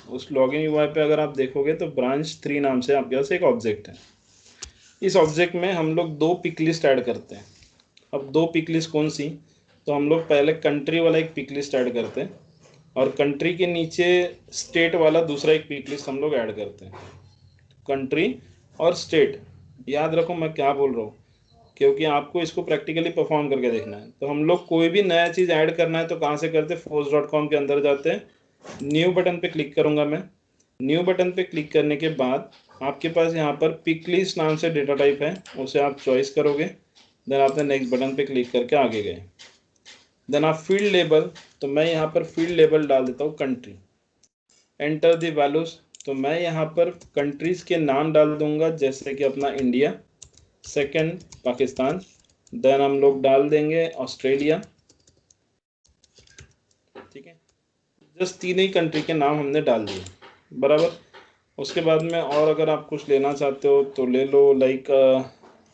उस login UI पे अगर आप देखोगे तो ब्रांच 3 नाम से आपके पास एक ऑब्जेक्ट है। इस ऑब्जेक्ट में हम लोग 2 पिक लिस्ट ऐड करते हैं। अब 2 पिक लिस्ट कौन सी? तो हम लोग पहले कंट्री वाला एक पिक लिस्ट ऐड करते हैं और कंट्री के नीचे स्टेट वाला दूसरा एक पिक लिस्ट हम लोग ऐड करते हैं। कंट्री और स्टेट, याद रखो मैं क्या बोल रहा हूँ, क्योंकि आपको इसको प्रैक्टिकली परफॉर्म करके देखना है। तो हम लोग कोई भी नया चीज़ ऐड करना है तो कहाँ से करते हैं? force.com के अंदर जाते हैं, न्यू बटन पे क्लिक करूंगा मैं। न्यू बटन पे क्लिक करने के बाद आपके पास यहाँ पर पिक लिस्ट नाम से डेटा टाइप है, उसे आप चॉइस करोगे। देन आपने नेक्स्ट बटन पे क्लिक करके आगे गए। देन आप फील्ड लेबल, तो मैं यहाँ पर फील्ड लेबल डाल देता हूँ कंट्री। एंटर द वैल्यूज, तो मैं यहाँ पर कंट्रीज के नाम डाल दूंगा, जैसे कि अपना इंडिया, सेकंड पाकिस्तान, देन हम लोग डाल देंगे ऑस्ट्रेलिया। ठीक है, जस्ट 3 ही कंट्री के नाम हमने डाल दिए, बराबर। उसके बाद में और अगर आप कुछ लेना चाहते हो तो ले लो, लाइक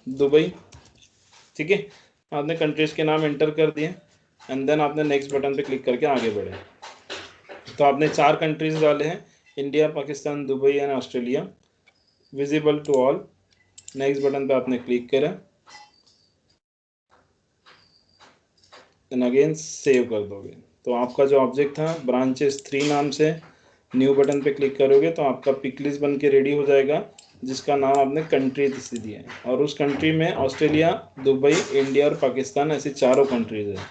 दुबई। ठीक है, आपने कंट्रीज के नाम एंटर कर दिए एंड देन आपने नेक्स्ट बटन पे क्लिक करके आगे बढ़े। तो आपने 4 कंट्रीज डाले हैं, India, Pakistan, Dubai and Australia, visible to all. Next button पे आपने क्लिक करा, देन अगेन सेव कर दोगे। तो आपका जो ऑब्जेक्ट था ब्रांचेस 3 नाम से, न्यू बटन पे क्लिक करोगे तो आपका पिक लिस्ट बन के रेडी हो जाएगा, जिसका नाम आपने कंट्री से दिया है। और उस कंट्री में ऑस्ट्रेलिया, दुबई, इंडिया और पाकिस्तान, ऐसी चारों कंट्रीज है।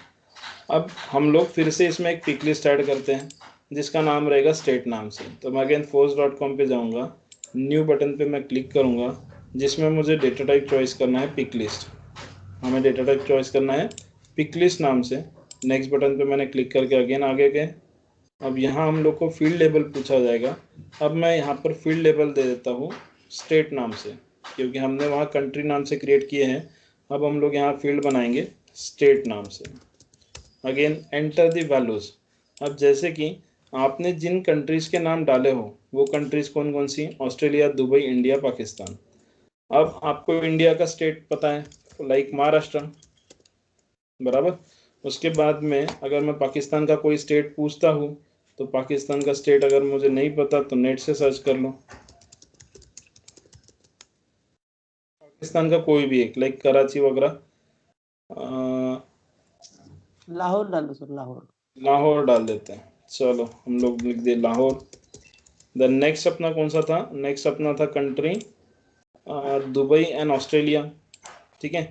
अब हम लोग फिर से इसमें एक पिक लिस्ट ऐड करते हैं जिसका नाम रहेगा स्टेट नाम से। तो मैं अगेन force.com पे जाऊँगा, न्यू बटन पे मैं क्लिक करूँगा, जिसमें मुझे डेटा टाइप चॉइस करना है पिक लिस्ट। हमें डेटा टाइप चॉइस करना है पिक लिस्ट नाम से। नेक्स्ट बटन पे मैंने क्लिक करके अगेन आगे गए। अब यहाँ हम लोग को फील्ड लेबल पूछा जाएगा। अब मैं यहाँ पर फील्ड लेबल दे देता हूँ स्टेट नाम से, क्योंकि हमने वहाँ कंट्री नाम से क्रिएट किए हैं। अब हम लोग यहाँ फील्ड बनाएंगे स्टेट नाम से। Again enter the values. अब जैसे कि आपने जिन कंट्रीज़ के नाम डाले हो वो कंट्रीज़ कौन कौन सी? Australia, Dubai, India, Pakistan. अब आपको इंडिया का स्टेट पता है, लाइक महाराष्ट्र, बराबर। उसके बाद में अगर मैं पाकिस्तान का कोई स्टेट पूछता हूँ तो पाकिस्तान का स्टेट अगर मुझे नहीं पता तो नेट से सर्च कर लो, पाकिस्तान का कोई भी एक, लाइक कराची वगैरह, लाहौर डालो सर, लाहौर। लाहौर डाल देते हैं। चलो हम लोग लिख दिए लाहौर। देन नेक्स्ट अपना कौन सा था? नेक्स्ट अपना था कंट्री दुबई एंड ऑस्ट्रेलिया। ठीक है,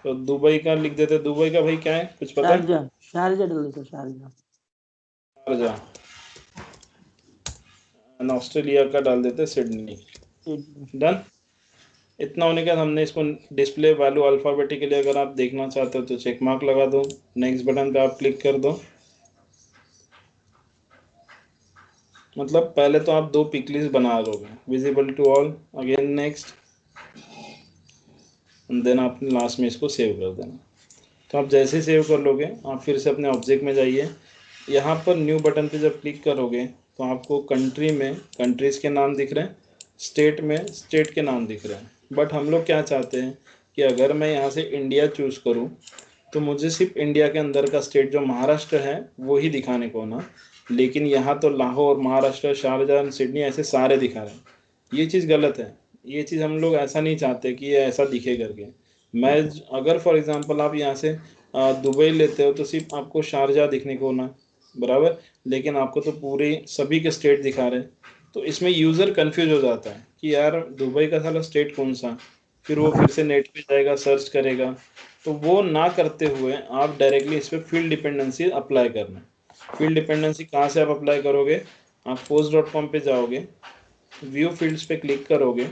तो दुबई का लिख देते। दुबई का भाई क्या है, कुछ पता है? शारजा, शारजा डालो sir, Sharjah. Sharjah. And Australia का डाल देते सिडनी। डन। इतना होने के बाद हमने इसको डिस्प्ले वैल्यू अल्फ़ाबेटिकली अगर आप देखना चाहते हो तो चेक मार्क लगा दो, नेक्स्ट बटन पे आप क्लिक कर दो। मतलब पहले तो आप 2 पिक लिस्ट बना दोगे, visible to all, again next, then आपने लास्ट में इसको सेव कर देना। तो आप जैसे ही सेव कर लोगे आप फिर से अपने ऑब्जेक्ट में जाइए। यहाँ पर न्यू बटन पे जब क्लिक करोगे तो आपको कंट्री में कंट्रीज़ के नाम दिख रहे हैं, स्टेट में स्टेट के नाम दिख रहे हैं। बट हम लोग क्या चाहते हैं कि अगर मैं यहाँ से इंडिया चूज़ करूँ तो मुझे सिर्फ इंडिया के अंदर का स्टेट जो महाराष्ट्र है वो ही दिखाने को ना, लेकिन यहाँ तो लाहौर, महाराष्ट्र, शारजाह, सिडनी ऐसे सारे दिखा रहे हैं। ये चीज़ गलत है। ये चीज़ हम लोग ऐसा नहीं चाहते कि ये ऐसा दिखे करके। मैं अगर फॉर एग्जांपल आप यहाँ से दुबई लेते हो तो सिर्फ आपको शारजाह दिखने को ना, बराबर, लेकिन आपको तो पूरे सभी के स्टेट दिखा रहे हैं। तो इसमें यूज़र कंफ्यूज हो जाता है कि यार दुबई का साला स्टेट कौन सा, फिर वो फिर से नेट पे जाएगा, सर्च करेगा। तो वो ना करते हुए आप डायरेक्टली इस पर फील्ड डिपेंडेंसी अप्लाई करना। फील्ड डिपेंडेंसी कहाँ से आप अप्लाई करोगे? आप force.com पे जाओगे, व्यू फील्ड्स पे क्लिक करोगे,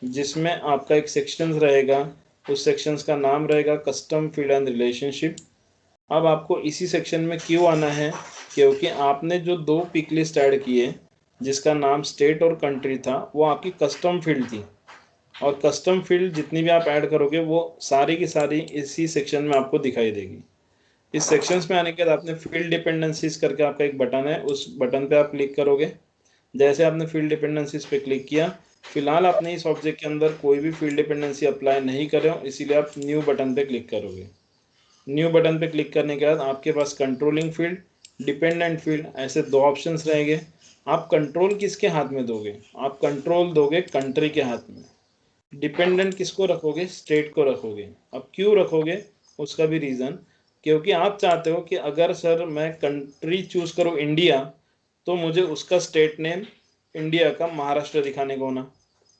जिसमें आपका एक सेक्शन रहेगा, उस सेक्शंस का नाम रहेगा कस्टम फील्ड एंड रिलेशनशिप। अब आपको इसी सेक्शन में क्यों आना है? क्योंकि आपने जो 2 पिक लिस्ट ऐड किए जिसका नाम स्टेट और कंट्री था वो आपकी कस्टम फील्ड थी, और कस्टम फील्ड जितनी भी आप ऐड करोगे वो सारी की सारी इसी सेक्शन में आपको दिखाई देगी। इस सेक्शंस में आने के बाद आपने फील्ड डिपेंडेंसीज करके आपका एक बटन है, उस बटन पे आप क्लिक करोगे। जैसे आपने फील्ड डिपेंडेंसीज पे क्लिक किया, फिलहाल आपने इस ऑब्जेक्ट के अंदर कोई भी फील्ड डिपेंडेंसी अप्लाई नहीं करे हो, इसीलिए आप न्यू बटन पे क्लिक करोगे। न्यू बटन पे क्लिक करने के बाद आपके पास कंट्रोलिंग फील्ड, डिपेंडेंट फील्ड, ऐसे 2 ऑप्शंस रहेंगे। आप कंट्रोल किसके हाथ में दोगे? आप कंट्रोल दोगे कंट्री के हाथ में। डिपेंडेंट किसको रखोगे? स्टेट को रखोगे। अब क्यों रखोगे? उसका भी रीज़न, क्योंकि आप चाहते हो कि अगर सर मैं कंट्री चूज करूँ इंडिया, तो मुझे उसका स्टेट नेम इंडिया का महाराष्ट्र दिखाने को होना,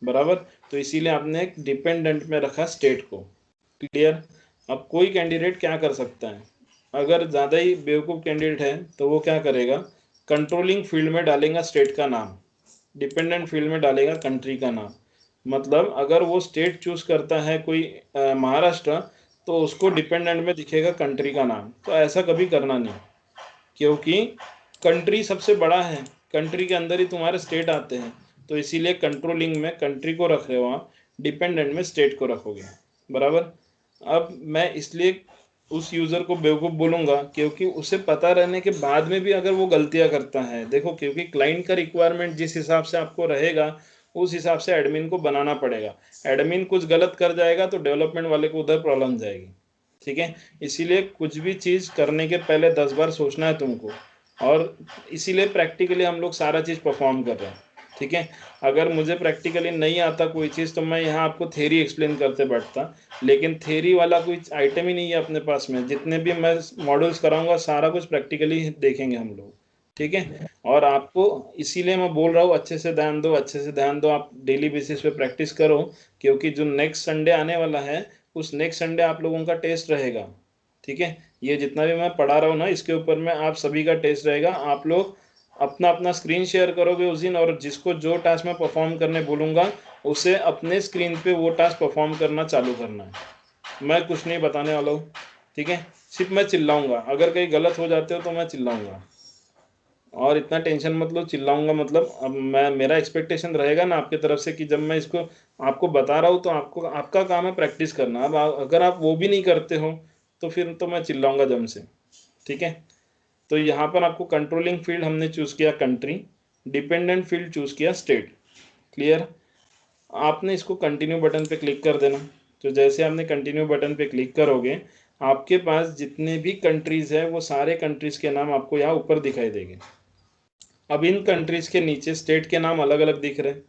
बराबर। तो इसीलिए आपने एक डिपेंडेंट में रखा स्टेट को। क्लियर? अब कोई कैंडिडेट क्या कर सकता है, अगर ज़्यादा ही बेवकूफ़ कैंडिडेट है तो वो क्या करेगा, कंट्रोलिंग फील्ड में डालेगा स्टेट का नाम, डिपेंडेंट फील्ड में डालेगा कंट्री का नाम। मतलब अगर वो स्टेट चूज करता है कोई महाराष्ट्र, तो उसको डिपेंडेंट में दिखेगा कंट्री का नाम। तो ऐसा कभी करना नहीं, क्योंकि कंट्री सबसे बड़ा है, कंट्री के अंदर ही तुम्हारे स्टेट आते हैं। तो इसीलिए कंट्रोलिंग में कंट्री को रख रहे हो आप, डिपेंडेंट में स्टेट को रखोगे, बराबर। अब मैं इसलिए उस यूज़र को बेवकूफ़ बोलूँगा, क्योंकि उसे पता रहने के बाद में भी अगर वो गलतियाँ करता है, देखो क्योंकि क्लाइंट का रिक्वायरमेंट जिस हिसाब से आपको रहेगा, उस हिसाब से एडमिन को बनाना पड़ेगा। एडमिन कुछ गलत कर जाएगा तो डेवलपमेंट वाले को उधर प्रॉब्लम जाएगी, ठीक है। इसीलिए कुछ भी चीज़ करने के पहले 10 बार सोचना है तुमको, और इसीलिए प्रैक्टिकली हम लोग सारा चीज़ परफॉर्म कर रहे हैं, ठीक है। अगर मुझे प्रैक्टिकली नहीं आता कोई चीज़ तो मैं यहाँ आपको थ्योरी एक्सप्लेन करते बैठता, लेकिन थ्योरी वाला कोई आइटम ही नहीं है अपने पास में। जितने भी मैं मॉडल्स कराऊंगा सारा कुछ प्रैक्टिकली देखेंगे हम लोग, ठीक है। और आपको इसीलिए मैं बोल रहा हूँ अच्छे से ध्यान दो, अच्छे से ध्यान दो, आप डेली बेसिस पे प्रैक्टिस करो, क्योंकि जो नेक्स्ट संडे आने वाला है उस नेक्स्ट संडे आप लोगों का टेस्ट रहेगा, ठीक है। ये जितना भी मैं पढ़ा रहा हूँ ना, इसके ऊपर में आप सभी का टेस्ट रहेगा। आप लोग अपना अपना स्क्रीन शेयर करोगे उस दिन, और जिसको जो टास्क मैं परफॉर्म करने बोलूँगा उसे अपने स्क्रीन पे वो टास्क परफॉर्म करना चालू करना है। मैं कुछ नहीं बताने वाला हूँ, ठीक है। सिर्फ मैं चिल्लाऊंगा, अगर कहीं गलत हो जाते हो तो मैं चिल्लाऊंगा, और इतना टेंशन मत लो। चिल्लाऊंगा मतलब अब मैं, मेरा एक्सपेक्टेशन रहेगा ना आपकी तरफ से कि जब मैं इसको आपको बता रहा हूँ तो आपको, आपका काम है प्रैक्टिस करना। अब अगर आप वो भी नहीं करते हो तो फिर तो मैं चिल्लाऊंगा जम से, ठीक है। तो यहाँ पर आपको कंट्रोलिंग फील्ड हमने चूज किया कंट्री, डिपेंडेंट फील्ड चूज किया स्टेट। क्लियर? आपने इसको कंटिन्यू बटन पे क्लिक कर देना। तो जैसे आपने कंटिन्यू बटन पे क्लिक करोगे, आपके पास जितने भी कंट्रीज है वो सारे कंट्रीज के नाम आपको यहाँ ऊपर दिखाई देंगे। अब इन कंट्रीज के नीचे स्टेट के नाम अलग अलग दिख रहे हैं।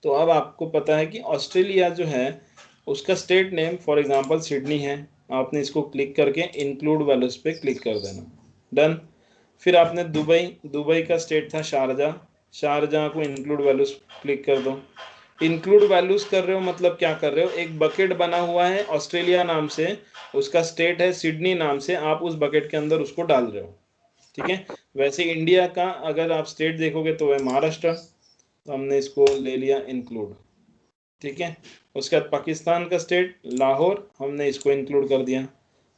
तो अब आपको पता है कि ऑस्ट्रेलिया जो है उसका state name for example Sydney है। आपने इसको क्लिक करके इंक्लूड वैल्यूज पे क्लिक कर देना, डन। फिर आपने दुबई, दुबई का स्टेट था शारजा, शारजा को इंक्लूड वैल्यूज क्लिक कर दो। इंक्लूड वैल्यूज कर रहे हो मतलब क्या कर रहे हो, एक बकेट बना हुआ है ऑस्ट्रेलिया नाम से, उसका स्टेट है सिडनी नाम से, आप उस बकेट के अंदर उसको डाल रहे हो, ठीक है। वैसे इंडिया का अगर आप स्टेट देखोगे तो वह महाराष्ट्र, तो हमने इसको ले लिया इंक्लूड, ठीक है। उसके बाद पाकिस्तान का स्टेट लाहौर, हमने इसको इंक्लूड कर दिया।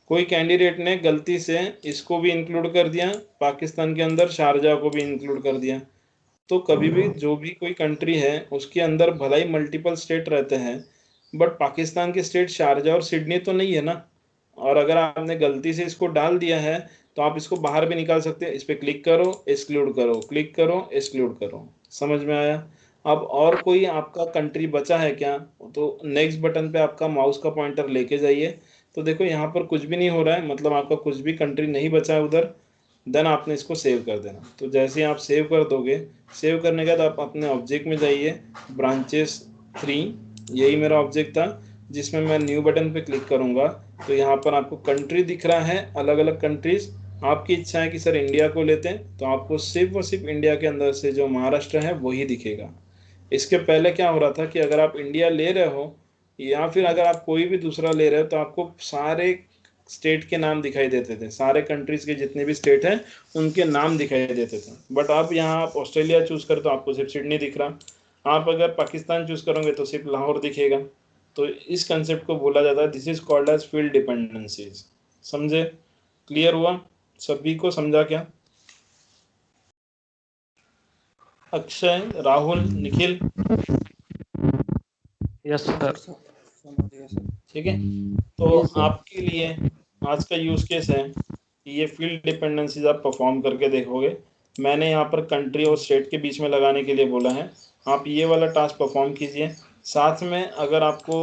कोई कैंडिडेट ने गलती से इसको भी इंक्लूड कर दिया, पाकिस्तान के अंदर शारजा को भी इंक्लूड कर दिया। तो कभी भी जो भी कोई कंट्री है उसके अंदर भला ही मल्टीपल स्टेट रहते हैं, बट पाकिस्तान के स्टेट शारजा और सिडनी तो नहीं है ना। और अगर आपने गलती से इसको डाल दिया है तो आप इसको बाहर भी निकाल सकते हैं। इस पर क्लिक करो, एक्सक्लूड करो, क्लिक करो, एक्सक्लूड करो। समझ में आया? अब और कोई आपका कंट्री बचा है क्या? तो नेक्स्ट बटन पे आपका माउस का पॉइंटर लेके जाइए। तो देखो यहाँ पर कुछ भी नहीं हो रहा है, मतलब आपका कुछ भी कंट्री नहीं बचा है उधर। देन आपने इसको सेव कर देना। तो जैसे ही आप सेव कर दोगे, सेव करने के बाद आप अपने ऑब्जेक्ट में जाइए, ब्रांचेस 3, यही मेरा ऑब्जेक्ट था जिसमें मैं न्यू बटन पे क्लिक करूंगा। तो यहाँ पर आपको कंट्री दिख रहा है, अलग अलग कंट्रीज। आपकी इच्छा है कि सर इंडिया को लेते हैं, तो आपको सिर्फ और सिर्फ इंडिया के अंदर से जो महाराष्ट्र है वही दिखेगा। इसके पहले क्या हो रहा था कि अगर आप इंडिया ले रहे हो या फिर अगर आप कोई भी दूसरा ले रहे हो तो आपको सारे स्टेट के नाम दिखाई देते थे, सारे कंट्रीज के जितने भी स्टेट हैं उनके नाम दिखाई देते थे। बट अब यहाँ आप ऑस्ट्रेलिया चूज करें तो आपको सिर्फ सिडनी दिख रहा। आप अगर पाकिस्तान चूज करोगे तो सिर्फ लाहौर दिखेगा। तो इस कंसेप्ट को बोला जाता है, this is called as field dependencies. समझे? क्लियर हुआ? सभी को समझा क्या? अक्षय, राहुल, निखिल? Yes sir. ठीक है। तो Yes, sir. आपके लिए आज का यूज केस है कि ये फील्ड डिपेंडेंसीज आप परफॉर्म करके देखोगे। मैंने यहाँ पर कंट्री और स्टेट के बीच में लगाने के लिए बोला है, आप ये वाला टास्क परफॉर्म कीजिए। साथ में अगर आपको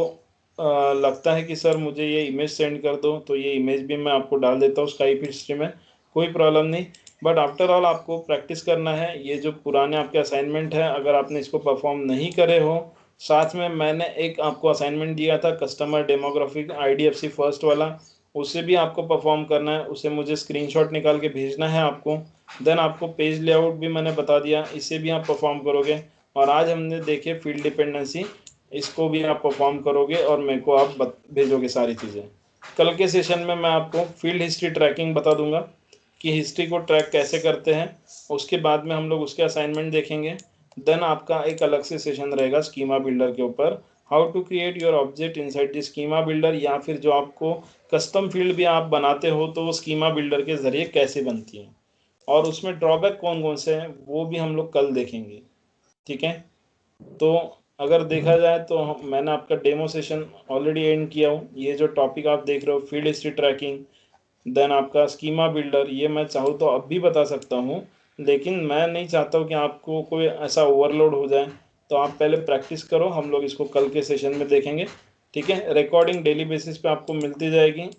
लगता है कि सर मुझे ये इमेज सेंड कर दो, तो ये इमेज भी मैं आपको डाल देता हूँ स्काइप हिस्ट्री में, कोई प्रॉब्लम नहीं। बट आफ्टर ऑल आपको प्रैक्टिस करना है। ये जो पुराने आपके असाइनमेंट है, अगर आपने इसको परफॉर्म नहीं करे हो, साथ में मैंने एक आपको असाइनमेंट दिया था कस्टमर डेमोग्राफिक IDFC फर्स्ट वाला, उसे भी आपको परफॉर्म करना है। उसे मुझे स्क्रीनशॉट निकाल के भेजना है आपको। देन आपको पेज लेआउट भी मैंने बता दिया, इसे भी आप परफॉर्म करोगे। और आज हमने देखे फील्ड डिपेंडेंसी, इसको भी आप परफॉर्म करोगे और मेरे को आप भेजोगे सारी चीज़ें। कल के सेशन में मैं आपको फील्ड हिस्ट्री ट्रैकिंग बता दूंगा कि हिस्ट्री को ट्रैक कैसे करते हैं। उसके बाद में हम लोग उसके असाइनमेंट देखेंगे। देन आपका एक अलग से सेशन रहेगा स्कीमा बिल्डर के ऊपर, how to create your object inside the schema builder, या फिर जो आपको कस्टम फील्ड भी आप बनाते हो तो वो स्कीमा बिल्डर के ज़रिए कैसे बनती है, और उसमें ड्रॉबैक कौन कौन से हैं वो भी हम लोग कल देखेंगे। ठीक है, तो अगर देखा जाए तो मैंने आपका डेमो सेशन ऑलरेडी एंड किया हूँ। ये जो टॉपिक आप देख रहे हो फील्ड हिस्ट्री ट्रैकिंग, देन आपका स्कीमा बिल्डर, ये मैं चाहूँ तो अब भी बता सकता हूँ, लेकिन मैं नहीं चाहता हूँ कि आपको कोई ऐसा ओवरलोड हो जाए। तो आप पहले प्रैक्टिस करो, हम लोग इसको कल के सेशन में देखेंगे। ठीक है, रिकॉर्डिंग डेली बेसिस पे आपको मिलती जाएगी।